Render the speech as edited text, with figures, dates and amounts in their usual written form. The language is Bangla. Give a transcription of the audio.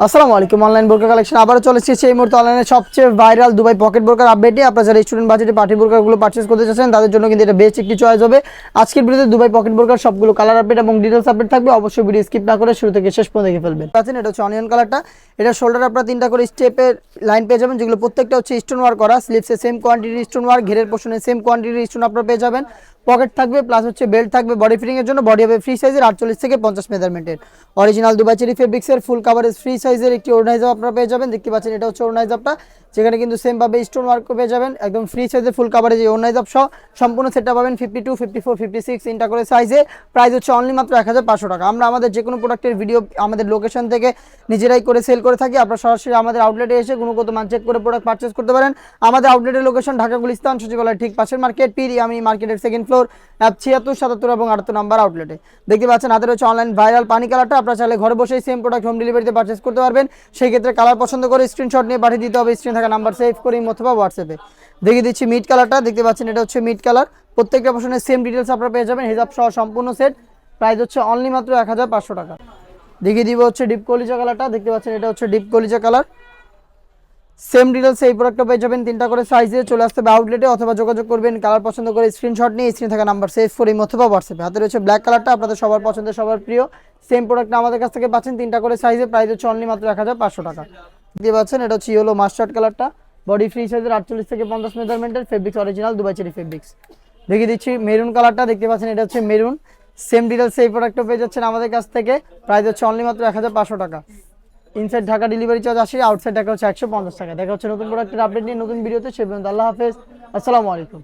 আসসালামু আলাইকুম অনলাইন বোরকা কালেকশন আবারও চলে এসেছে এই মুহূর্তে অনলাইনে সবচেয়ে ভাইরাল দুবাই পকেট বোরকার আপডেটে। আপনারা যারা স্টুডেন্ট বাজেটে পার্টি বোরকাগুলো পারচেজ করতে চাচ্ছেন তাদের জন্য কিন্তু এটা বেস্ট একটি চয়েস হবে। আজকের ভিডিওতে দুবাই পকেট বোরকার সবগুলো কালার আপডেট এবং ডিটেলস আপডেট থাকবে, অবশ্যই ভিডিও স্কিপ না করে শুরু থেকে শেষ পর্যন্ত দেখে ফেলবেন। পাচ্ছেন এটা হচ্ছে অনিয়ন কালারটা, এটা শোল্ডারে আপনারা তিনটা করে স্টেপের লাইন পেয়ে যাবেন, যেগুলো প্রত্যেকটা হচ্ছে স্টোন ওয়ার্ক করা। স্লিভসে সেম কোয়ান্টিটির স্টোন ওয়ার্ক, ঘেরের পোর্শনে সেম কোয়ান্টিটির স্টোন আপনারা পেয়ে যাবেন। পকেট থাকবে প্লাস হচ্ছে বেল্ট থাকবে বডি ফিটিং এর জন্য। বডি হবে ফ্রি সাইজের 48 থেকে 50 মেজারমেন্টের অরিজিনাল দুবাই চেরি ফেব্রিক্সের ফুল কাভারেজ ফ্রি সাইজের একটি ওড়না হিসাব আপনারা পেয়ে যাবেন। দেখতে পাচ্ছেন এটা হচ্ছে ওড়না হিসাবটা, যেখানে কিন্তু সেম ভাবে স্টোন ওয়ার্ক পেয়ে যাবেন। একদম ফ্রি সাইজের ফুল কাভারেজ এই ওড়না হিসাব সহ সম্পূর্ণ সেটটা পাবেন 52, 54, 56 ইনটা করে সাইজে। প্রাইস হচ্ছে অনলি মাত্র 1500 টাকা। আমরা আমাদের যে কোনো প্রোডাক্টের ভিডিও আমাদের লোকেশন থেকে নিজেরাই করে সেল করে থাকি। আপনারা সরাসরি আমাদের আউটলেটে এসে গুণগত মান চেক করে প্রোডাক্ট পারচেজ করতে পারেন। আমাদের আউটলেটের লোকেশন ঢাকা গুলিস্তান সচিবালয়ের ঠিক পাশের মার্কেট পিরি আমি মার্কেটের সেকেন্ড ফ্লোর 76, 77 এবং 78 নাম্বার আউটলেটে। দেখতে পাচ্ছেন হাতের হচ্ছে অনলাইন ভাইরাল পানি কালারটা। আপনারা চাইলে ঘরে বসেই সেম প্রোডাক্ট হোম ডেলিভারিতে পারচেজ করতে পারবেন। সেই ক্ষেত্রে কালার পছন্দ করে স্ক্রিনশট নিয়ে পাঠিয়ে দিতে হবে স্ক্রিনে থাকা নাম্বার সেভ করে অথবা হোয়াটসঅ্যাপে। দেখিয়ে দিচ্ছি মিড কালারটা, দেখতে পাচ্ছেন এটা হচ্ছে মিড কালার। প্রত্যেকটা পোর্শনের সেম ডিটেলস আপনারা পেয়ে যাবেন, হিসাব সহ সম্পূর্ণ সেট। প্রাইস হচ্ছে অনলি মাত্র 1500 টাকা। দেখিয়ে দিব হচ্ছে ডিপ কলিজা কালারটা, দেখতে পাচ্ছেন এটা হচ্ছে ডিপ কলিজা কালার। সেম ডিটেলস এই প্রোডাক্টটা পেয়ে যাবেন তিনটা করে সাইজে। চলে আসতে হবে আউটলেটে অথবা যোগাযোগ করবেন কালার পছন্দ করে স্ক্রিনশট নিয়ে স্ক্রিনে থাকা নাম্বার সেভ করে অথবা হোয়াটসঅ্যাপে। হাতে রয়েছে ব্ল্যাক কালারটা, আপনাদের সবার পছন্দের সবার প্রিয়। সেম প্রোডাক্টটা আমাদের কাছ থেকে পাচ্ছেন তিনটা করে সাইজে। প্রাইস হচ্ছে অনলি মাত্র 1500 টাকা। দেখতে পাচ্ছেন এটা হচ্ছে ইয়েলো মাস্টার্ড কালারটা, বডি ফ্রি সাইজের 48 থেকে 50 মেজারমেন্টের fabrics original Dubai cherry fabrics. দেখিয়ে দিচ্ছি মেরুন কালারটা, দেখতে পাচ্ছেন এটা হচ্ছে মেরুন। সেম ডিটেলস এই প্রোডাক্টটা পেয়ে যাচ্ছেন আমাদের কাছ থেকে। প্রাইস হচ্ছে অনলি মাত্র 1500 টাকা। Inside Dhaka delivery charge 80, outside Dhaka হচ্ছে 150 টাকা। দেখা হচ্ছে নতুন প্রোডাক্টের আপডেট নিয়ে নতুন ভিডিওতে। সে পর্যন্ত আল্লাহ হাফেজ, আসসালামু আলাইকুম।